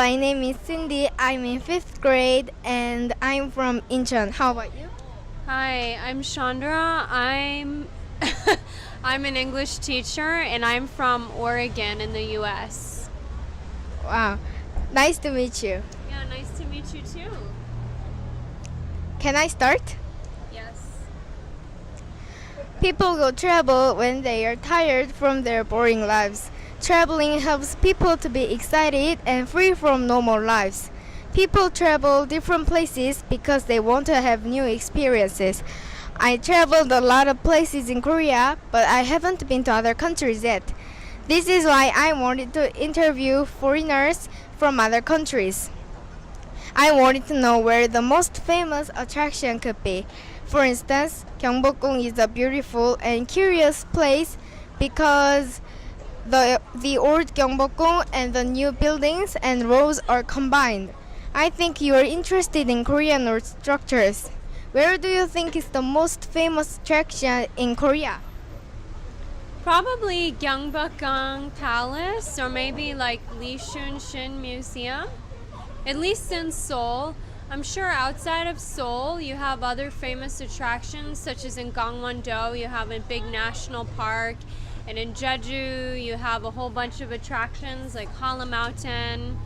my name is Cindy. I'm in 5th grade and I'm from Incheon. How about you? Hi, I'm Chandra. I'm I'm an English teacher and I'm from Oregon in the US. Wow, nice to meet you. Yeah, nice to meet you too. Can I start? Yes. People go travel when they are tired from their boring lives. Traveling helps people to be excited and free from normal lives. People travel different places because they want to have new experiences. I traveled a lot of places in Korea, but I haven't been to other countries yet. This is why I wanted to interview foreigners from other countries. I wanted to know where the most famous attraction could be. For instance, Gyeongbokgung is a beautiful and curious place because the old Gyeongbokgung and the new buildings and roads are combined. I think you are interested in Korean art structures. Where do you think is the most famous attraction in Korea? Probably Gyeongbokgung Palace or maybe like Shin Museum. At least in Seoul. I'm sure outside of Seoul you have other famous attractions such as in Gangwon-do you have a big national park, and in Jeju you have a whole bunch of attractions like Hala Mountain.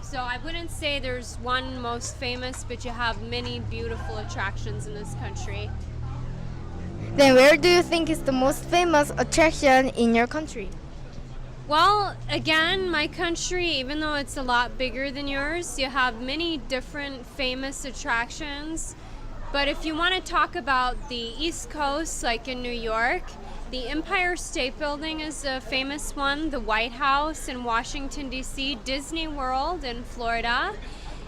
So I wouldn't say there's one most famous, but you have many beautiful attractions in this country. Then where do you think is the most famous attraction in your country? Well, again, my country, even though it's a lot bigger than yours, you have many different famous attractions. But if you want to talk about the East Coast, like in New York, the Empire State Building is a famous one, the White House in Washington, D.C., Disney World in Florida,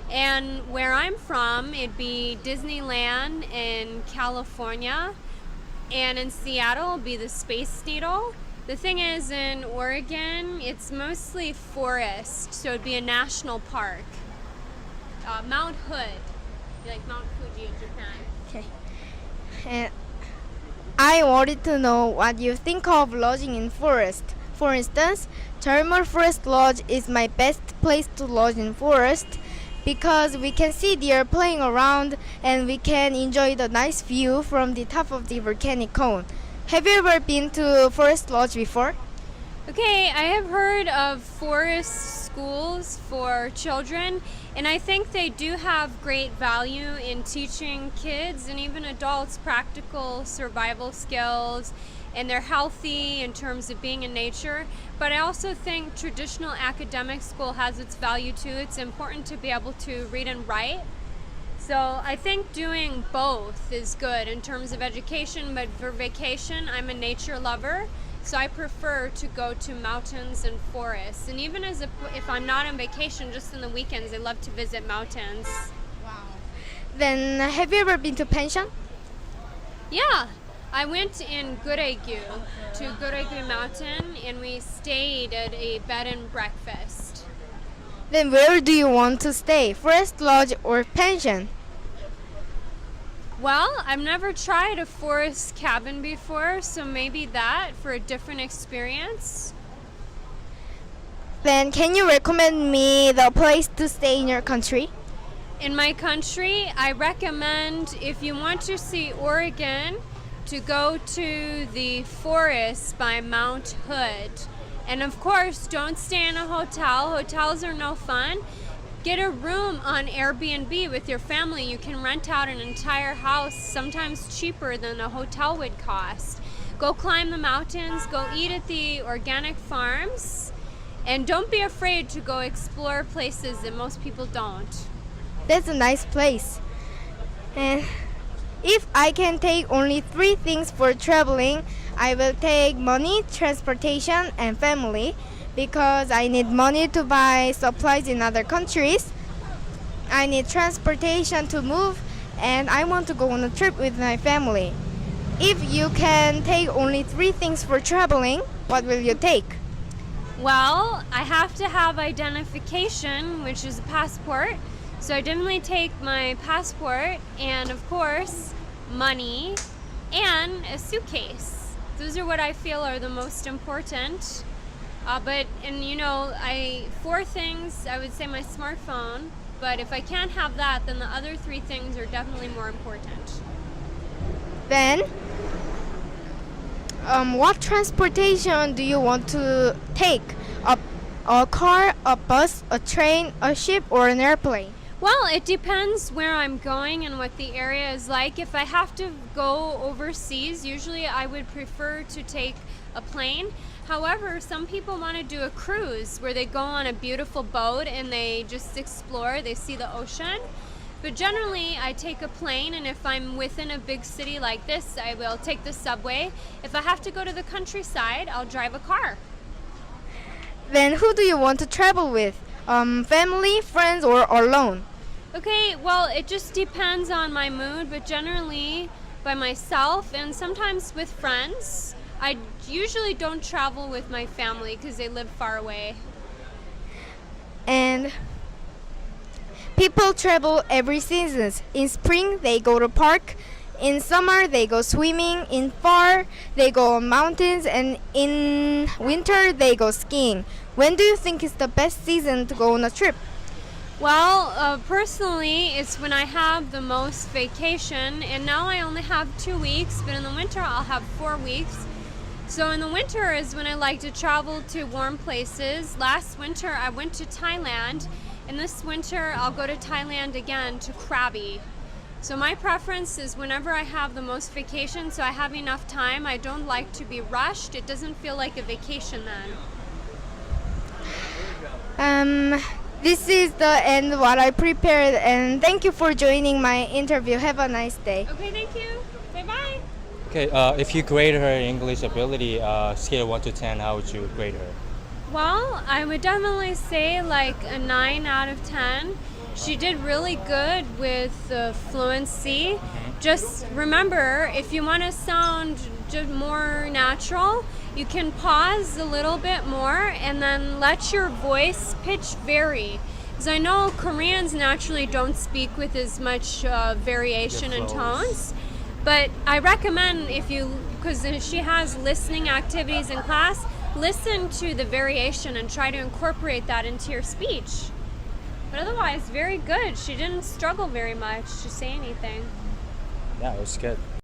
and where I'm from, it'd be Disneyland in California, and in Seattle, it'd be the Space Needle. The thing is, in Oregon, it's mostly forest, so it'd be a national park. Mount Hood, like Mount Fuji in Japan. Okay. And I wanted to know what you think of lodging in forest. For instance, Thermal Forest Lodge is my best place to lodge in forest because we can see deer playing around and we can enjoy the nice view from the top of the volcanic cone. Have you ever been to Forest Lodge before? Okay, I have heard of forest schools for children, and I think they do have great value in teaching kids and even adults practical survival skills, and they're healthy in terms of being in nature. But I also think traditional academic school has its value too. It's important to be able to read and write. So I think doing both is good in terms of education, but for vacation, I'm a nature lover. So I prefer to go to mountains and forests. And even if I'm not on vacation, just in the weekends, I love to visit mountains. Wow. Then have you ever been to pension? Yeah, I went in Guregu to Guregu Mountain, and we stayed at a bed and breakfast. Then where do you want to stay? Forest Lodge or pension? Well, I've never tried a forest cabin before, so maybe that for a different experience. Then can you recommend me the place to stay in your country? In my country, I recommend if you want to see Oregon, to go to the forest by Mount Hood. And of course, don't stay in a hotel. Hotels are no fun. Get a room on Airbnb with your family. You can rent out an entire house, sometimes cheaper than a hotel would cost. Go climb the mountains, go eat at the organic farms, and don't be afraid to go explore places that most people don't. That's a nice place. And if I can take only 3 things for traveling, I will take money, transportation, and family because I need money to buy supplies in other countries. I need transportation to move, and I want to go on a trip with my family. If you can take only 3 things for traveling, what will you take? Well, I have to have identification, which is a passport. So I definitely take my passport and, of course, money and a suitcase. Those are what I feel are the most important. Four things, I would say my smartphone, but if I can't have that, then the other three things are definitely more important. Then, what transportation do you want to take? A car, a bus, a train, a ship, or an airplane? Well, it depends where I'm going and what the area is like. If I have to go overseas, usually I would prefer to take a plane. However, some people want to do a cruise where they go on a beautiful boat and they just explore, they see the ocean. But generally, I take a plane, and if I'm within a big city like this, I will take the subway. If I have to go to the countryside, I'll drive a car. Then who do you want to travel with? Family, friends, or alone? Okay, well, it just depends on my mood, but generally by myself and sometimes with friends. I usually don't travel with my family because they live far away. And people travel every season. In spring, they go to park. In summer, they go swimming. In fall, they go on mountains. And in winter, they go skiing. When do you think is the best season to go on a trip? Well, personally, it's when I have the most vacation, and now I only have 2 weeks, but in the winter I'll have 4 weeks. So in the winter is when I like to travel to warm places. Last winter I went to Thailand, and this winter I'll go to Thailand again to Krabi. So my preference is whenever I have the most vacation, so I have enough time. I don't like to be rushed. It doesn't feel like a vacation then. This is the end what I prepared, and thank you for joining my interview. Have a nice day. Okay, thank you. Bye-bye. Okay, if you grade her English ability, scale 1 to 10, how would you grade her? Well, I would definitely say like a 9 out of 10. She did really good with fluency. Just remember, if you want to sound just more natural, you can pause a little bit more and then let your voice pitch vary. Because I know Koreans naturally don't speak with as much variation in tones. But I recommend because she has listening activities in class, listen to the variation and try to incorporate that into your speech. But otherwise, very good. She didn't struggle very much to say anything. Yeah, it was good.